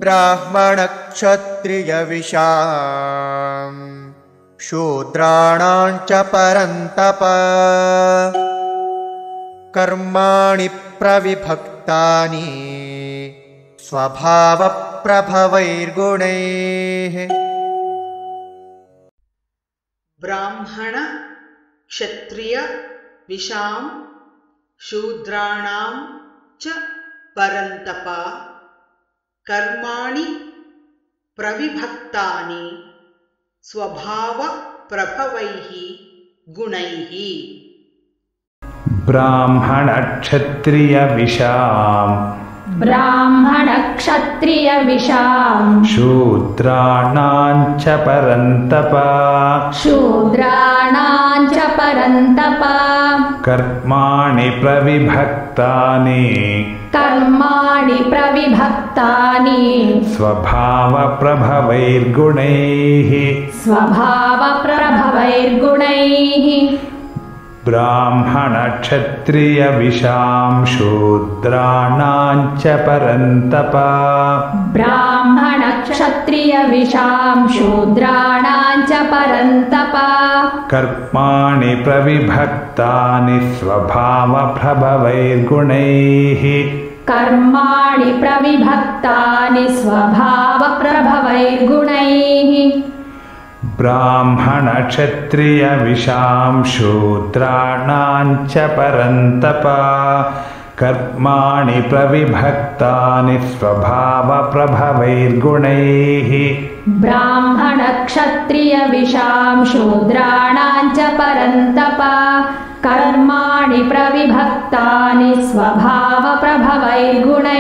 ब्राह्मणक्षत्रियविशां शूद्राणां च परन्तप कर्माणि प्रविभक्तानि स्वभावप्रभवैर्गुणैः। ब्राह्मण क्षत्रिय विशां शूद्राणां च परन्तप कर्माणि प्रविभक्तानि स्वभाव प्रभवैः गुणैः। ब्राह्मण क्षत्रिय विशां शूद्राणां च परन्तप कर्माणि प्रविभक्तानि स्वभावप्रभवैर्गुणैः। ब्राह्मण क्षत्रिय विशां शूद्राणां च परन्तप कर्माणि प्रविभक्तानि स्वभावप्रभवैर्गुणैः। ब्राह्मण क्षत्रिय विशां शूद्राणां च परन्तप कर्माणि प्रविभक्तानि स्वभावप्रभवैर्गुणैः। ब्राह्मण क्षत्रिय विशां शूद्राणां च परन्तप कर्माणि प्रविभक्तानि स्वभावप्रभवैर्गुणैः।